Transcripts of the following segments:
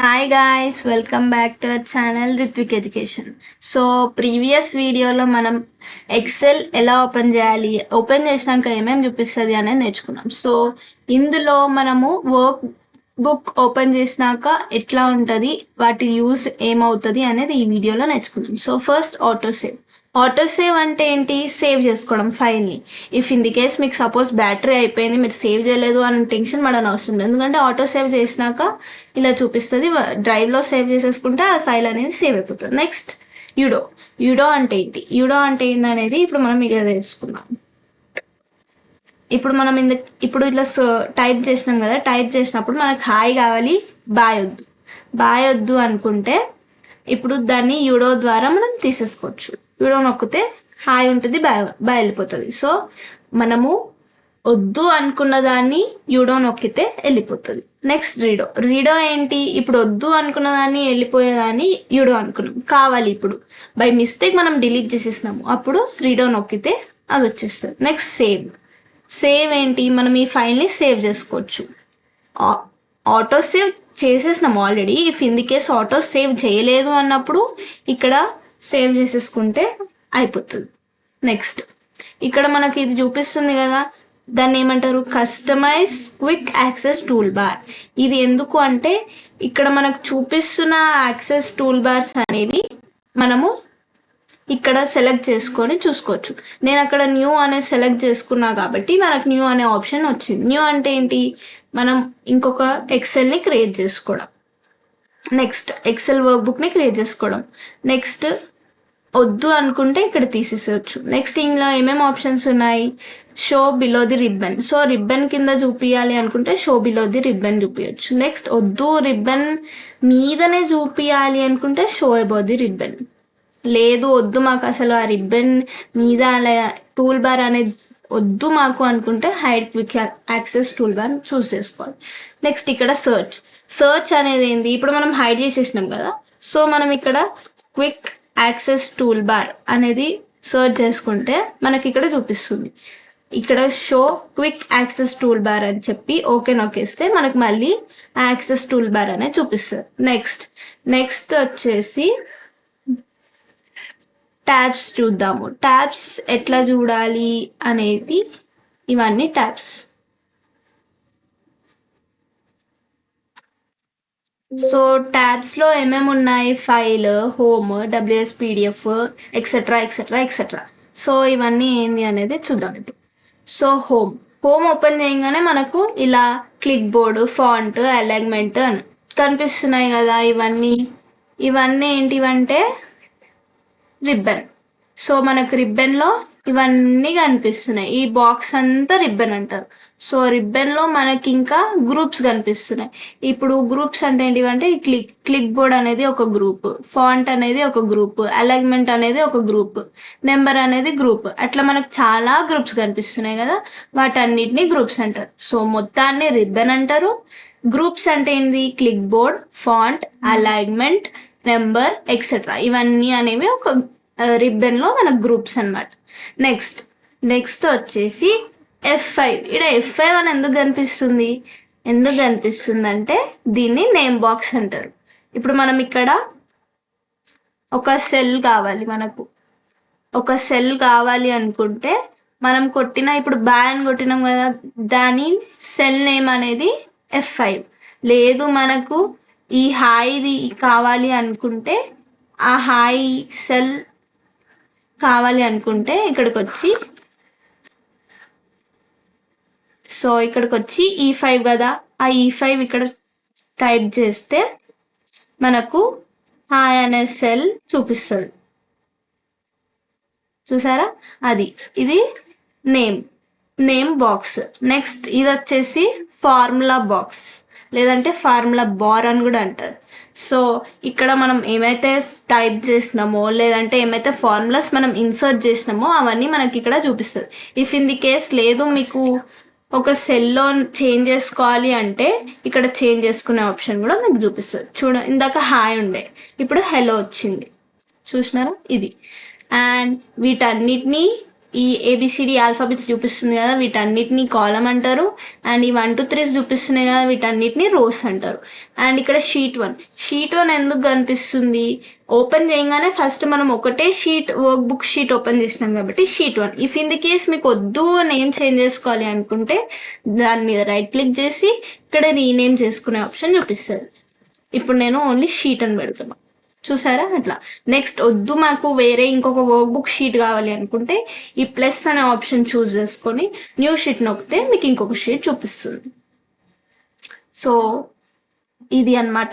Hi guys, welcome back to our channel Rithvik education. So previous వీడియోలో మనం XL ఎలా open చేయాలి, ఓపెన్ చేసినాక ఏమేమి చూపిస్తుంది అనేది నేర్చుకున్నాం. సో ఇందులో మనము వర్క్ బుక్ ఓపెన్ చేసినాక ఎట్లా ఉంటుంది, వాటి యూస్ ఏమవుతుంది అనేది ఈ వీడియోలో నేర్చుకున్నాం. సో ఫస్ట్ ఆటో సేవ్ అంటే ఏంటి? సేవ్ చేసుకోవడం ఫైల్ని. ఇఫ్ ఇన్ ది కేస్ మీకు సపోజ్ బ్యాటరీ అయిపోయింది, మీరు సేవ్ చేయలేదు అని టెన్షన్ పడని అవసరం లేదు. ఎందుకంటే ఆటో సేవ్ చేసినాక ఇలా చూపిస్తుంది, డ్రైవ్లో సేవ్ చేసేసుకుంటే ఆ ఫైల్ అనేది సేవ్ అయిపోతుంది. నెక్స్ట్ యూడో అంటే ఏంటి? యూడో అంటే ఏంటి అనేది ఇప్పుడు మనం ఇక్కడ తెలుసుకుందాం. ఇప్పుడు మనం ఇప్పుడు ఇట్లా టైప్ చేసినాం కదా, టైప్ చేసినప్పుడు మనకు హాయ్ కావాలి, బాయ్ వద్దు అనుకుంటే ఇప్పుడు దాన్ని యూడో ద్వారా మనం తీసేసుకోవచ్చు. యూడో నొక్కితే హాయ్ ఉంటుంది, బాయ్ వెళ్ళిపోతుంది. సో మనము వద్దు అనుకున్న దాన్ని యూడో నొక్కితే వెళ్ళిపోతుంది. నెక్స్ట్ రీడో ఏంటి? ఇప్పుడు వద్దు అనుకున్న దాన్ని వెళ్ళిపోయేదాన్ని యూడో అనుకున్నాం, కావాలి ఇప్పుడు బై మిస్టేక్ మనం డిలీట్ చేసేసినాము, అప్పుడు రీడో నొక్కితే అది వచ్చేస్తుంది. నెక్స్ట్ సేవ్ ఏంటి? మనం ఈ ఫైల్ని సేవ్ చేసుకోవచ్చు. ఆటో సేవ్ చేసేసినాం already. If in the case auto save చేయలేదు అన్నప్పుడు ఇక్కడ సేవ్ చేసేసుకుంటే అయిపోతుంది. నెక్స్ట్ ఇక్కడ మనకి ఇది చూపిస్తుంది కదా, దాన్ని ఏమంటారు? Customize quick access toolbar. ఇది ఎందుకు అంటే ఇక్కడ మనకు చూపిస్తున్న యాక్సెస్ టూల్ బార్స్ అనేవి మనము ఇక్కడ సెలెక్ట్ చేసుకొని చూసుకోవచ్చు. నేను అక్కడ న్యూ అనేది సెలెక్ట్ చేసుకున్నా కాబట్టి మనకు న్యూ అనే ఆప్షన్ వచ్చింది. న్యూ అంటే ఏంటి? మనం ఇంకొక ఎక్సెల్ని క్రియేట్ చేసుకోవడం. నెక్స్ట్ ఎక్సెల్ వర్క్ బుక్ని క్రియేట్ చేసుకోవడం. నెక్స్ట్ వద్దు అనుకుంటే ఇక్కడ తీసేసేయచ్చు. నెక్స్ట్ ఇందులో ఏమేమి ఆప్షన్స్ ఉన్నాయి? Show below the ribbon. So ribbon కింద చూపించాలి అనుకుంటే షో బిలో ది రిబ్బన్ చూపించచ్చు. నెక్స్ట్ వద్దు రిబ్బన్ మీదనే చూపించాలి అనుకుంటే షో అబౌవ్ ది రిబ్బన్. లేదు వద్దు మాకు అసలు ఆ రిబ్బన్ మీద అలా టూల్ బార్ అనేది వద్దు మాకు అనుకుంటే hide quick access toolbar choose చేసుకోవాలి. నెక్స్ట్ ఇక్కడ సర్చ్ అనేది ఏంది? ఇప్పుడు మనం హైడ్ చేసేసినాం కదా, సో మనం ఇక్కడ క్విక్ యాక్సెస్ టూల్ బార్ అనేది సర్చ్ చేసుకుంటే మనకి ఇక్కడ చూపిస్తుంది. ఇక్కడ show quick access tool bar అని చెప్పి ఓకే నొక్కేస్తే మనకు మళ్ళీ యాక్సెస్ టూల్ బార్ అనేది చూపిస్తుంది. నెక్స్ట్ వచ్చేసి ట్యాబ్స్ చూద్దాము. ట్యాబ్స్ ఎట్లా చూడాలి అనేది, ఇవన్నీ ట్యాబ్స్. సో ట్యాబ్స్లో ఏమేమి ఉన్నాయి? File, home, WS PDF, etcetera etcetera etcetera. So ఇవన్నీ ఏంది అనేది చూద్దాం ఇప్పుడు. సో హోమ్ ఓపెన్ చేయగానే మనకు ఇలా క్లిక్ బోర్డు, ఫాంట్, అలైన్మెంట్ అని కనిపిస్తున్నాయి కదా. ఇవన్నీ ఏంటివంటే రిబ్బన్. సో మనకు రిబ్బన్లో ఇవన్నీ కనిపిస్తున్నాయి. ఈ బాక్స్ అంతా రిబ్బన్ అంటారు. సో రిబ్బన్లో మనకి ఇంకా గ్రూప్స్ కనిపిస్తున్నాయి. ఇప్పుడు గ్రూప్స్ అంటే ఏంటివంటే ఈ క్లిక్ బోర్డ్ అనేది ఒక గ్రూప్, ఫాంట్ అనేది ఒక గ్రూప్, అలైన్మెంట్ అనేది ఒక గ్రూప్, నెంబర్ అనేది గ్రూప్. అట్లా మనకు చాలా గ్రూప్స్ కనిపిస్తున్నాయి కదా, వాటన్నిటిని గ్రూప్స్ అంటారు. సో మొత్తాన్ని రిబ్బన్ అంటారు. గ్రూప్స్ అంటే ఏంటి? Click board, font, alignment, number etcetera ఇవన్నీ అనేవి ఒక రిబ్బన్లో మన గ్రూప్స్ అనమాట. నెక్స్ట్ వచ్చేసి F5. ఇక్కడ F5 అని ఎందుకు కనిపిస్తుంది అంటే దీన్ని నేమ్ బాక్స్ అంటారు. ఇప్పుడు మనం ఇక్కడ ఒక సెల్ కావాలి అనుకుంటే మనం ఇప్పుడు బ్యాన్ కొట్టినాం కదా, దాని సెల్ నేమ్ అనేది F5. లేదు మనకు ఈ హాయిది కావాలి అనుకుంటే, ఆ హాయ్ సెల్ కావాలి అనుకుంటే ఇక్కడికి వచ్చి E5 కదా, ఆ E5 ఇక్కడ టైప్ చేస్తే మనకు హాయ్ అనే సెల్ చూపిస్తుంది. చూసారా? ఇది నేమ్ బాక్స్. నెక్స్ట్ ఇది వచ్చేసి ఫార్ములా బాక్స్, లేదంటే ఫార్ములా బార్ అని కూడా అంటారు. సో ఇక్కడ మనం ఏమైతే టైప్ చేసినామో, లేదంటే ఏమైతే ఫార్ములాస్ మనం ఇన్సర్ట్ చేసినామో అవన్నీ మనకి ఇక్కడ చూపిస్తుంది. ఇఫ్ ఇన్ ది కేస్ లేదు మీకు ఒక సెల్లో చేంజ్ చేసుకోవాలి అంటే ఇక్కడ చేంజ్ చేసుకునే ఆప్షన్ కూడా మీకు చూపిస్తుంది. ఇందాక హాయ్ ఉండే, ఇప్పుడు హెలో వచ్చింది. చూసినారా? ఇది. అండ్ వీటన్నిటినీ ఈ ఏబిసిడి ఆల్ఫాబెట్స్ చూపిస్తుంది కదా, వీటన్నిటిని కాలం అంటారు. అండ్ ఈ 1 2 3 చూపిస్తున్నాయి కదా, వీటన్నిటిని రోస్ అంటారు. అండ్ ఇక్కడ షీట్ 1 ఎందుకు కనిపిస్తుంది? ఓపెన్ చేయగానే ఫస్ట్ మనం ఒకటే వర్క్ బుక్ షీట్ ఓపెన్ చేసినాం కాబట్టి sheet 1. If in the case మీకు వద్దు నేమ్ చేంజ్ చేసుకోవాలి అనుకుంటే దాని మీద రైట్ క్లిక్ చేసి ఇక్కడ రీనేమ్ చేసుకునే ఆప్షన్ చూపిస్తుంది. ఇప్పుడు నేను ఓన్లీ షీట్ అని పెడుతున్నా, చూసారా అట్లా. నెక్స్ట్ వద్దు మాకు వేరే ఇంకొక వర్క్ బుక్ షీట్ కావాలి అనుకుంటే ఈ ప్లస్ అనే ఆప్షన్ చూస్ చేసుకొని న్యూ షీట్ నొక్కితే మీకు ఇంకొక షీట్ చూపిస్తుంది. సో ఇది అన్నమాట.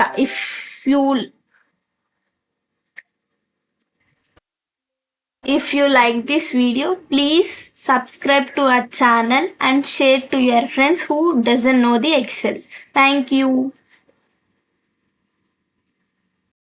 If you like this video, please subscribe to our channel and share to your friends who doesn't know the Excel. Thank you.